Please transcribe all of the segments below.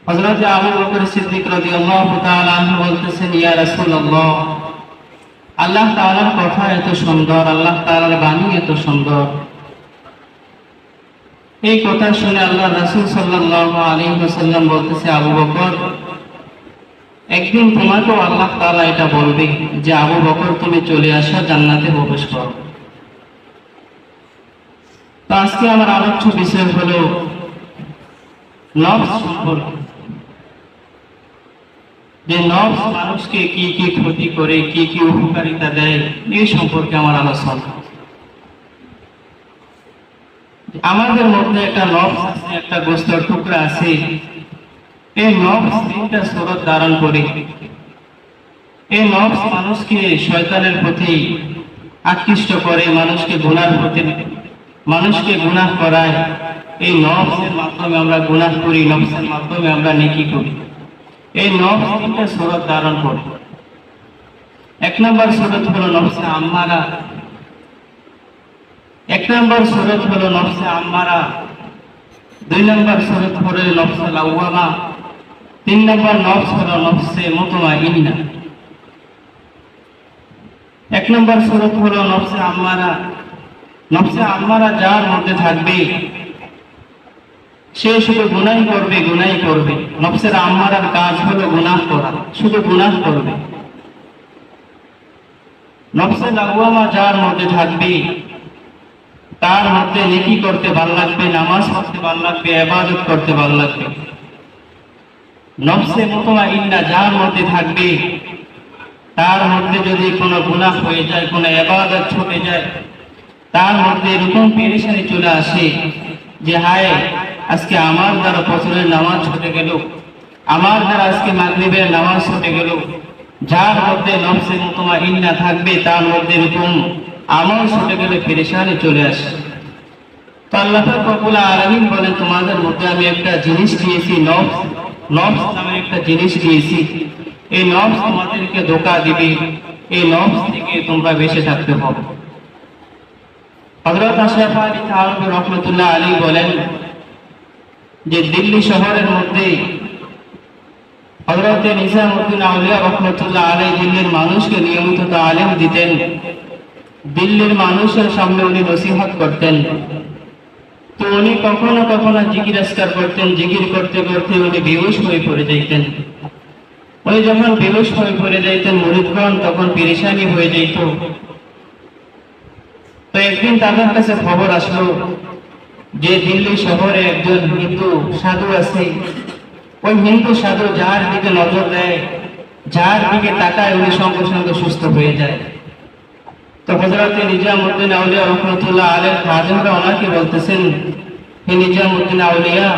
হযরত আবু বকর সিদ্দিক রাদিয়াল্লাহু তাআলা আনহু বলতেছেন, ইয়া রাসূলুল্লাহ, আল্লাহ তাআলার কথা এত সুন্দর, আল্লাহ তাআলার বাণী এত সুন্দর। এই কথা শুনে আল্লাহ রাসূল সাল্লাল্লাহু আলাইহি ওয়াসাল্লাম বলতেছে, আবু বকর, একদিন তোমাকেও আল্লাহ তাআলা এটা বলবে যে আবু বকর তুমি চলে আসো, জান্নাতে প্রবেশ করো। তো আজকে আমার আলোচ্য বিষয় হলো নফস সম্পর্কে, যে নফস মানুষকে কি কি ক্ষতি করে, কি কি উপকারিতা দেয়, এই সম্পর্কে আমার আলোচনা। আমাদের মধ্যে একটা নফস আছে, একটা গোস্তের টুকরা আছে। এই নফস তিনটা সুরত ধারণ করে। এই নফস মানুষকে শয়তানের প্রতি আকৃষ্ট করে, মানুষকে গুনার প্রতি, মানুষকে গুনাহ করায়। এই নফসের মাধ্যমে আমরা গুনাহ করি, নফসের মাধ্যমে আমরা নেকি করি। এই নফস তিনটা সুরত ধারণ করে। এক নম্বর সুরত হলো নফসে আম্মারা, এক নম্বর সুরত হলো নফসে আম্মারা, দুই নম্বর সুরত হলো নফসে লাওয়ামা, তিন নম্বর নফস হলো নফসে মুতমাইন্না। এক নম্বর সুরত হলো নফসে আম্মারা। নফসে আম্মারা যার মধ্যে থাকবে সে শুধু গুনাহ করবে, গুনাহ করবে। নফসের আম্মারার কাজ হলো গুনাহ করা, শুধু গুনাহ করবে। নফসে লাওয়ামা যার মধ্যে থাকবে তার মধ্যে নেকি করতে ভালো লাগবে, নামাজ পড়তে ভালো লাগবে, ইবাদত করতে ভালো লাগবে। নফসে মুতমাইন্না যার মধ্যে থাকবে তার মধ্যে যদি কোনো গুনাহ হয়ে যায়, কোনো ইবাদত ছুটে যায়, তার মধ্যে এরকম পেরেশানি চলে আসে যে হায়, আজকে আমার দ্বারা ফজরের নামাজ ছুটে গেল, আমার দ্বারা আজকে মাগরিবের নামাজ ছুটে গেল। যার মধ্যে নফসে মুতমাইন্না থাকবে তার মধ্যে এরকম আমল ছুটে গেলে পেরেশানি চলে আসে। তো আল্লাহ পাক রব্বুল আলামিন বলেন, তোমাদের মধ্যে আমি একটা জিনিস দিয়েছি, নফস, নফস নামে একটা জিনিস দিয়েছি। এই নফস তোমাদেরকে ধোঁকা দিবে, এই নফস থেকে তোমরা বেঁচে থাকতে হবে। হযরত আশরাফ আলী থানভী রাহমাতুল্লাহ আলাইহি বলেন যে দিল্লি শহরের মধ্যে হযরত নিজামউদ্দিন আউলিয়া রাহমাতুল্লাহ আলাইহি দিল্লির মানুষকে নিয়মিত তালিম দিতেন। দিল্লির মানুষের সামনে উনি নসিহত করতেন। তো উনি কখনো কখনো জিকির আজকার করতেন, জিকির করতে করতে উনি বেহুশ হয়ে পড়ে যাইতেন। উনি যখন বেহুশ হয়ে পড়ে যাইতেন, মুরিদগণ তখন পেরেশানি হয়ে যাইত। তো একদিন তাদের কাছে খবর আসলো যে দিল্লি শহরে একজন হিন্দু সাধু আছে। ওই হিন্দু সাধু যার দিকে নজর দেয়, যার দিকে তাকায়, উনি সঙ্গে সঙ্গে সুস্থ হয়ে যায়। তো হযরত নিজামউদ্দিন আউলিয়া রাহমাতুল্লাহ আলাইহি খাদেমরা ওনাকে বলতেছেন, হে নিজামউদ্দিন আউলিয়া,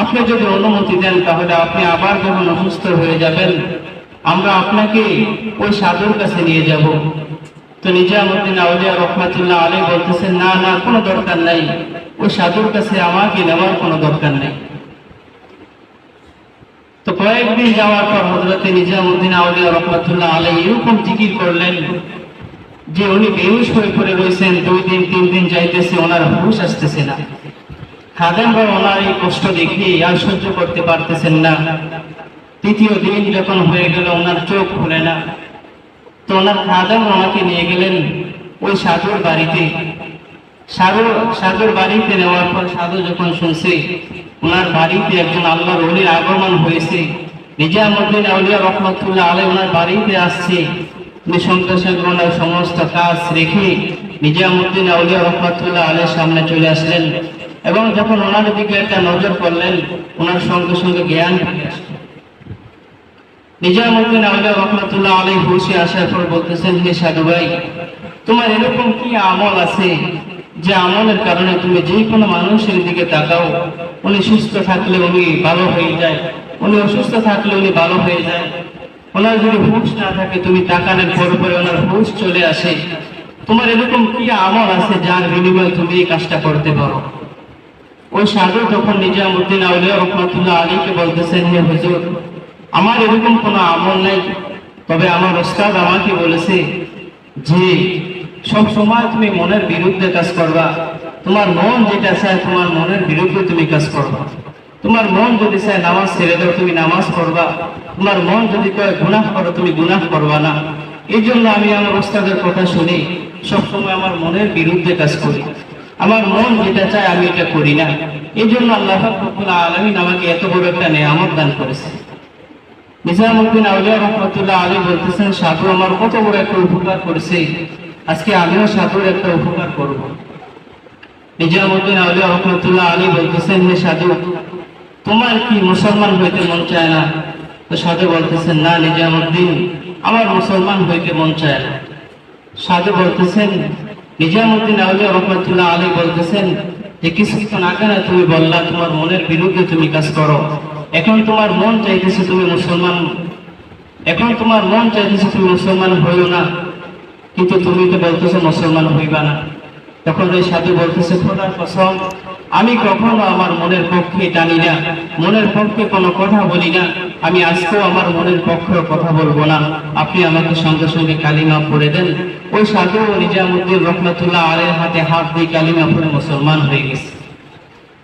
আপনি যদি অনুমতি দেন তাহলে আপনি আবার যখন অসুস্থ হয়ে যাবেন আমরা আপনাকে ওই সাধুর কাছে নিয়ে যাব। তো নিজামউদ্দিন আউলিয়া রাহমাতুল্লাহ আলাইহি বলতেছেন, না না, কোনো দরকার নাই, ওই সাধুর কাছে আমাকে নেওয়ার কোনো দরকার নেই। তো কয়েকদিন যাওয়ার পর হযরত নিজামউদ্দিন আউলিয়া রাহমাতুল্লাহ আলাইহি এরকম জিকির করলেন যে উনি বেহুশ হয়ে পড়ে রয়েছেন। 2 দিন 3 দিন যাইতেছে, ওনার হুঁশ আসতেছে না। খাদেমরা ওনার এই কষ্ট দেখে আর সহ্য করতে পারতেছেন না। তৃতীয় দিন যখন হয়ে গেল, ওনার চোখ খুলে না। তো ওনার খাদেম ওনাকে নিয়ে গেলেন ওই সাধুর বাড়িতে। সাধুর বাড়িতে নেওয়ার পর সাধু যখন শুনছে ওনার বাড়িতে একজন আল্লাহর ওলির আগমন হয়েছে, নিজামউদ্দিন আউলিয়া রাহমাতুল্লাহ আলাইহি ওনার বাড়িতে আসছে, উনি সঙ্গে সঙ্গে ওনার সমস্ত কাজ রেখে নিজামউদ্দিন আউলিয়া রাহমাতুল্লাহ আলাইহির সামনে চলে আসলেন। এবং যখন ওনার দিকে একটা নজর করলেন, ওনার সঙ্গে সঙ্গে জ্ঞান ফিরে আসলো। নিজামউদ্দিন আউলিয়া রাহমাতুল্লাহ আলাইহি হুশে আসার পর বলতেছেন, হে সাধু ভাই, তোমার এরকম কি আমল আছে যে আমলের কারণে তুমি যে কোনো মানুষের দিকে তাকাও, উনি সুস্থ থাকলে উনি ভালো হয়ে যায়, উনি অসুস্থ থাকলে উনি ভালো হয়ে যায়। ওনার যদি হুঁশ না থাকে, তুমি তাকানোর পরে পরে ওনার হুঁশ চলে আসে। তোমার এরকম কি আমল আছে যার বিনিময়ে তুমি এই কাজটা করতে পারো? ওই সাধু তখন নিজামউদ্দিন আউলিয়া রাহমাতুল্লাহ আলাইহিকে বলতেছেন, হে হুজুর, আমার এরকম কোনো আমল নাই, তবে আমার ওস্তাদ আমাকে বলেছে যে সব সময় তুমি মনের বিরুদ্ধে কাজ করবা, তোমার মন যেটা চায় তোমার মনের বিরুদ্ধে তুমি কাজ করবা। তোমার মন যদি চায় নামাজ ছেড়ে দাও, তুমি নামাজ পড়বা। তোমার মন যদি কয় গুনাহ করো, তুমি গুনাহ করবা না। এই জন্য আমি আমার ওস্তাদের কথা শুনি, সবসময় আমার মনের বিরুদ্ধে কাজ করি। আমার মন যেটা চায় আমি এটা করি না। এই জন্য আল্লাহ রাব্বুল আলামিন আমাকে এত বড় একটা নেয়ামত দান করেছে। নিজামুদ্দিন আউলিয়া রহমাতুল্লাহ আলী বলতেছেন, সাধু আমার কত বড় একটা উপকার করেছে, আজকে আমিও সাধুর একটা উপকার করব। নিজামুদ্দিন আউলিয়া রহমাতুল্লাহ আলী বলতেছেন, হে সাধু, তোমার কি মুসলমান হইতে মন চায় না? তো সাধু বলতেছেন, না নিজামুদ্দিন, আমার মুসলমান হইতে মন চায় না। সাধু বলতেছেন, নিজামুদ্দিন আউলিয়া রহমাতুল্লাহ আলী বলতেছেন যে কিছুক্ষণ আগে না তুমি বললা তোমার মনের বিরুদ্ধে তুমি কাজ করো, এখন তোমার মন চাইতেছে তুমি মুসলমান, এখন তোমার মন চাইতেছে তুমি মুসলমান হইও না, কিন্তু তুমি তো বলতেছো মুসলমান হইবা না। তখন ওই সাধু বলতেছে, খোদার কসম, আমি কখনো আমার মনের পক্ষে টানি না, মনের পক্ষে কোনো কথা বলি না, আমি আজকেও আমার মনের পক্ষে কথা বলবো না। আপনি আমাকে সঙ্গে সঙ্গে কালিমা পড়ে দেন। ওই সাধু নিজামুদ্দিন রহমাতুল্লাহ আলাইহির হাতে হাত দিয়ে কালিমা পড়ে মুসলমান হয়ে গেছে।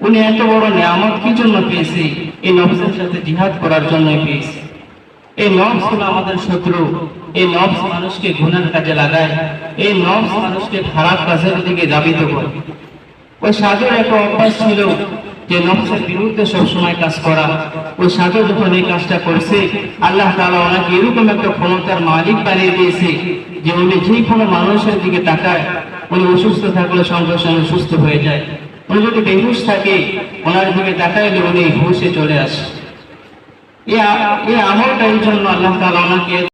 উনি এত বড় নিয়ামত কি জন্য পেয়েছে? এই নফসের সাথে জিহাদ করার জন্যই পেয়েছে। এই নফস হলো আমাদের শত্রু। এই নফস মানুষকে গুনার কাজে লাগায়, এই নফস মানুষকে খারাপ কাজের দিকে ধাবিত করে। ওই সাধুর একটা অভ্যাস ছিল যে নফসের বিরুদ্ধে সবসময় কাজ করা। ওই সাধু যখন এই কাজটা করছে, আল্লাহ তাআলা ওনাকে এরকম একটা ক্ষমতার মালিক বানিয়ে দিয়েছে যে উনি যে কোনো মানুষের দিকে তাকায়, উনি অসুস্থ থাকলে সঙ্গে সঙ্গে সুস্থ হয়ে যায়। উনি যদি বেহুশ থাকে, ওনার দিকে তাকাইলে উনি হুশে চলে আসে। এই আমলটা এই জন্য আল্লাহ তাআলা ওনাকে